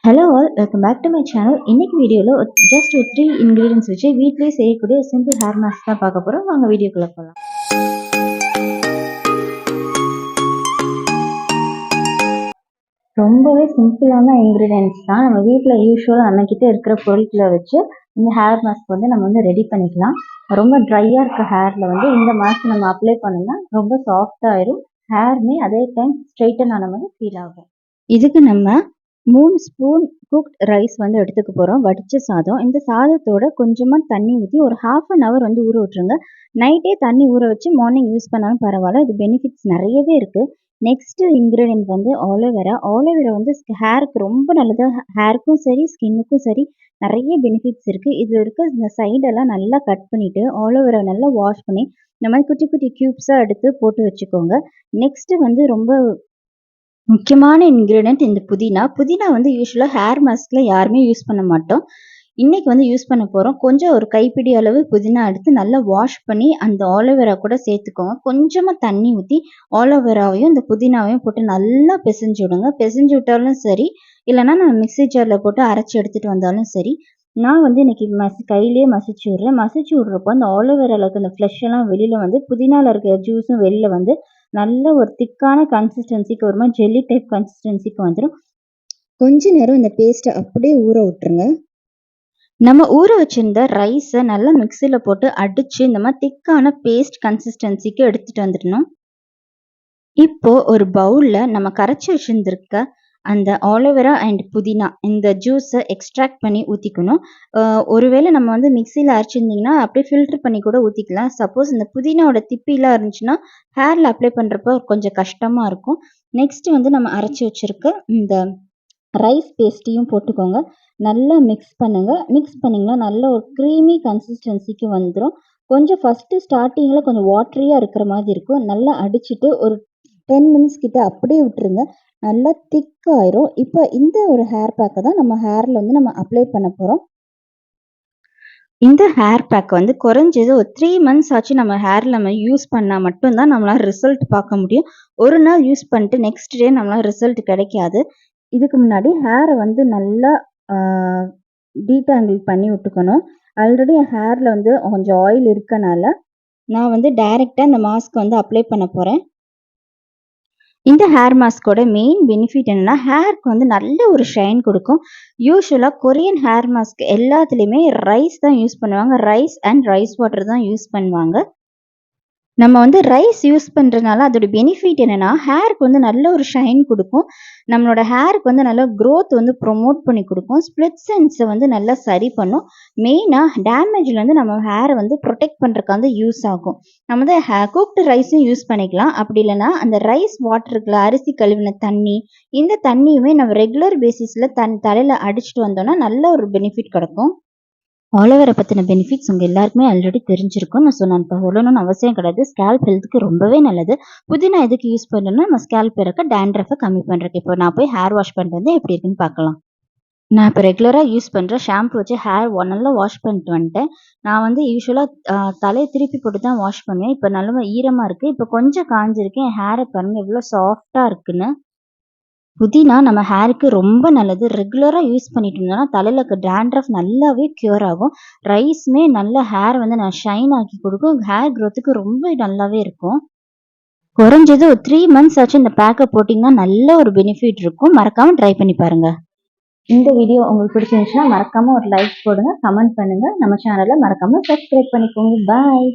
Hello all, welcome back to my channel. இன்னைக்கு வீடியோவில் just ஒரு 3 இன்க்ரீடியன்ஸ் வச்சு வீட்டிலேயே செய்யக்கூடிய சிம்பிள் ஹேர் மாஸ்க் தான் பார்க்க போகிறோம். வாங்க வீடியோக்குள்ளே போகலாம். ரொம்பவே சிம்பிளான இன்க்ரீடியன்ஸ் தான். நம்ம வீட்டில் யூஸ்வலாக நம்மக்கிட்ட இருக்கிற பொருட்களை வச்சு இந்த ஹேர் மாஸ்க் நம்ம ரெடி பண்ணிக்கலாம். ரொம்ப ட்ரையாக இருக்க ஹேரில் இந்த மாஸ்க் நம்ம அப்ளை பண்ணோம்னா ரொம்ப சாஃப்டாகிடும். ஹேர்மே அதே டைம் ஸ்ட்ரெயிட்டன் ஆன மாதிரி ஃபீல் ஆகும். இதுக்கு நம்ம 3 ஸ்பூன் குக்ட் ரைஸ் எடுத்துக்க போகிறோம். வடித்த சாதம். இந்த சாதத்தோட கொஞ்சமாக தண்ணி ஊற்றி ஒரு ½ அன் ஹவர் ஊற விட்டுருங்க. நைட்டே தண்ணி ஊற வச்சு மார்னிங் யூஸ் பண்ணாலும் பரவாயில்ல. இது பெனிஃபிட்ஸ் நிறையவே இருக்குது. Next ingredient aloe vera. ஆலோவேரா ஹேருக்கு ரொம்ப நல்லது. ஹேருக்கும் சரி, ஸ்கின்னுக்கும் சரி நிறைய பெனிஃபிட்ஸ் இருக்குது. இதில் இருக்க இந்த சைடெல்லாம் நல்லா கட் பண்ணிவிட்டு ஆலோவேரா நல்லா வாஷ் பண்ணி இந்த மாதிரி குட்டி குட்டி க்யூப்ஸாக எடுத்து போட்டு வச்சுக்கோங்க. நெக்ஸ்ட்டு ரொம்ப முக்கியமான இன்க்ரீடியன்ட் இந்த புதினா. புதினா யூஸ்வலாக ஹேர் மாஸ்கில் யாருமே யூஸ் பண்ண மாட்டோம். இன்றைக்கி யூஸ் பண்ண போகிறோம். கொஞ்சம் ஒரு கைப்பிடி அளவு புதினா எடுத்து நல்லா வாஷ் பண்ணி அந்த ஆலோவேரா கூட சேர்த்துக்கோங்க. கொஞ்சமாக தண்ணி ஊற்றி ஆலோவேராவையும் இந்த புதினாவையும் போட்டு நல்லா பிசைஞ்சு விடுங்க. பிசைஞ்சு விட்டாலும் சரி, இல்லைனா நம்ம மிக்ஸி ஜாரில் போட்டு அரைச்சி எடுத்துகிட்டு வந்தாலும் சரி. நான் இன்றைக்கி கையிலேயே மசிச்சு விட்றேன். மசிச்சு விட்றப்போ அந்த ஆலோவேராவில் இருக்க அந்த ஃப்ளஷ் எல்லாம் வெளியில் புதினாவில் இருக்க ஜூஸும் வெளியில் நல்ல ஒரு திக்கான கன்சிஸ்டன்சிக்கு ஒரு மாதிரி ஜெல்லி டைப் கன்சிஸ்டன்சிக்கு வந்துடும். கொஞ்ச நேரம் இந்த பேஸ்ட்டை அப்படியே ஊற விட்டுருங்க. நம்ம ஊற வச்சிருந்த ரைஸை நல்லா மிக்சியில் போட்டு அடித்து இந்த மாதிரி திக்கான பேஸ்ட் கன்சிஸ்டன்சிக்கு எடுத்துகிட்டு வந்துடணும். இப்போது ஒரு பவுலில் நம்ம கரைச்சி வச்சுருந்துருக்க அந்த ஆலோவேரா அண்ட் புதினா இந்த ஜூஸை எக்ஸ்ட்ராக்ட் பண்ணி ஊற்றிக்கணும். ஒருவேளை நம்ம மிக்சியில் அரைச்சிருந்தீங்கன்னா அப்படியே ஃபில்டர் பண்ணி கூட ஊற்றிக்கலாம். சப்போஸ் இந்த புதினாவோட திப்பிலாம் இருந்துச்சுன்னா ஹேரில் அப்ளை பண்ணுறப்போ கொஞ்சம் கஷ்டமாக இருக்கும். நெக்ஸ்ட்டு நம்ம அரைச்சி வச்சுருக்க இந்த ரைஸ் பேஸ்ட்டையும் போட்டுக்கோங்க. நல்லா மிக்ஸ் பண்ணுங்கள். மிக்ஸ் பண்ணிங்கன்னா நல்ல ஒரு க்ரீமி கன்சிஸ்டன்சிக்கு வந்துடும். கொஞ்சம் ஃபஸ்ட்டு ஸ்டார்டிங்கில் கொஞ்சம் வாட்டரியாக இருக்கிற மாதிரி இருக்கும். நல்லா அடிச்சுட்டு ஒரு 10 மினிட்ஸ் கிட்ட அப்படியே விட்டுருங்க. நல்லா திக்காயிரும். இப்போ இந்த ஒரு ஹேர் பேக்கை தான் நம்ம ஹேரில் நம்ம அப்ளை பண்ண போகிறோம். இந்த ஹேர் பேக் குறைஞ்சது ஒரு 3 மந்த்ஸ் ஆச்சு நம்ம ஹேரில் நம்ம யூஸ் பண்ணால் மட்டும்தான் நம்மளால் ரிசல்ட் பார்க்க முடியும். ஒரு நாள் யூஸ் பண்ணிட்டு நெக்ஸ்ட் டே நம்மளால் ரிசல்ட் கிடைக்காது. இதுக்கு முன்னாடி ஹேரை நல்லா டீடாங்கிள் பண்ணி விட்டுக்கணும். ஆல்ரெடி என் ஹேரில் கொஞ்சம் ஆயில் இருக்கனால நான் டைரெக்டாக இந்த மாஸ்க் அப்ளை பண்ண போகிறேன். இந்த ஹேர் மாஸ்கோட மெயின் பெனிஃபிட் என்னன்னா ஹேருக்கு நல்ல ஒரு ஷைன் கொடுக்கும். யூஸ்வலாக கொரியன் ஹேர் மாஸ்க் எல்லாத்துலேயுமே ரைஸ் தான் யூஸ் பண்ணுவாங்க. ரைஸ் அண்ட் ரைஸ் வாட்டர் தான் யூஸ் பண்ணுவாங்க. நம்ம ரைஸ் யூஸ் பண்ணுறதுனால அதோட பெனிஃபிட் என்னென்னா ஹேருக்கு நல்ல ஒரு ஷைன் கொடுக்கும். நம்மளோட ஹேருக்கு நல்ல க்ரோத் ப்ரொமோட் பண்ணி கொடுக்கும். ஸ்ப்ளிட் சென்ஸை நல்லா சரி பண்ணும். மெயினாக டேமேஜ்லேருந்து நம்ம ஹேரை ப்ரொடெக்ட் பண்ணுறதுக்கு யூஸ் ஆகும். நம்ம குக்டு ரைஸும் யூஸ் பண்ணிக்கலாம். அப்படி இல்லைன்னா அந்த ரைஸ் வாட்டருக்குள்ள அரிசி கழுவின தண்ணி, இந்த தண்ணியுமே நம்ம ரெகுலர் பேசிஸில் தலையில் அடிச்சுட்டு வந்தோம்னா நல்ல ஒரு பெனிஃபிட் கிடைக்கும். ஆலோவேரா பற்றின பெனிஃபிட்ஸ் உங்கள் எல்லாருக்குமே ஆல்ரெடி தெரிஞ்சிருக்கும். நான் இப்போ சொல்லணும்னு அவசியம் கிடையாது. ஸ்கேல்ப் ஹெல்த்துக்கு ரொம்பவே நல்லது. புதினா எதுக்கு யூஸ் பண்ணணும்னா நம்ம ஸ்கேல்ப் இருக்க டேண்ட்ரஃபை கம்மி பண்ணுறதுக்கு. இப்போ நான் போய் ஹேர் வாஷ் பண்ணிட்டு எப்படி இருக்குன்னு பார்க்கலாம். நான் இப்போ ரெகுலராக யூஸ் பண்ணுற ஷாம்பு வச்சு ஹேர் நல்லா வாஷ் பண்ணிட்டு வந்துட்டேன். நான் யூஸ்வலாக தலையை திருப்பி போட்டு தான் வாஷ் பண்ணுவேன். இப்போ நல்லா ஈரமாக இருக்குது. இப்போ கொஞ்சம் காஞ்சிருக்கு. என் ஹேரை பாருங்கள் எவ்வளோ சாஃப்டாக இருக்குன்னு. புதினா நம்ம ஹேருக்கு ரொம்ப நல்லது. ரெகுலராக யூஸ் பண்ணிட்டு இருந்தோம்னா தலையில் இருக்க டேண்ட்ரஃப் நல்லாவே க்யூர் ஆகும். ரைஸுமே நல்ல ஹேர் நான் ஷைன் ஆக்கி கொடுக்கும். ஹேர் க்ரோத்துக்கு ரொம்ப நல்லாவே இருக்கும். குறைஞ்சது ஒரு 3 மந்த்ஸ் ஆச்சு இந்த பேக்கை போட்டிங்கன்னா நல்ல ஒரு பெனிஃபிட் இருக்கும். மறக்காமல் ட்ரை பண்ணி பாருங்கள். இந்த வீடியோ உங்களுக்கு பிடிச்சிருந்துச்சுன்னா மறக்காமல் ஒரு லைக் போடுங்க, கமெண்ட் பண்ணுங்கள். நம்ம சேனலை மறக்காமல் சப்ஸ்கிரைப் பண்ணிக்கோங்க. பாய்.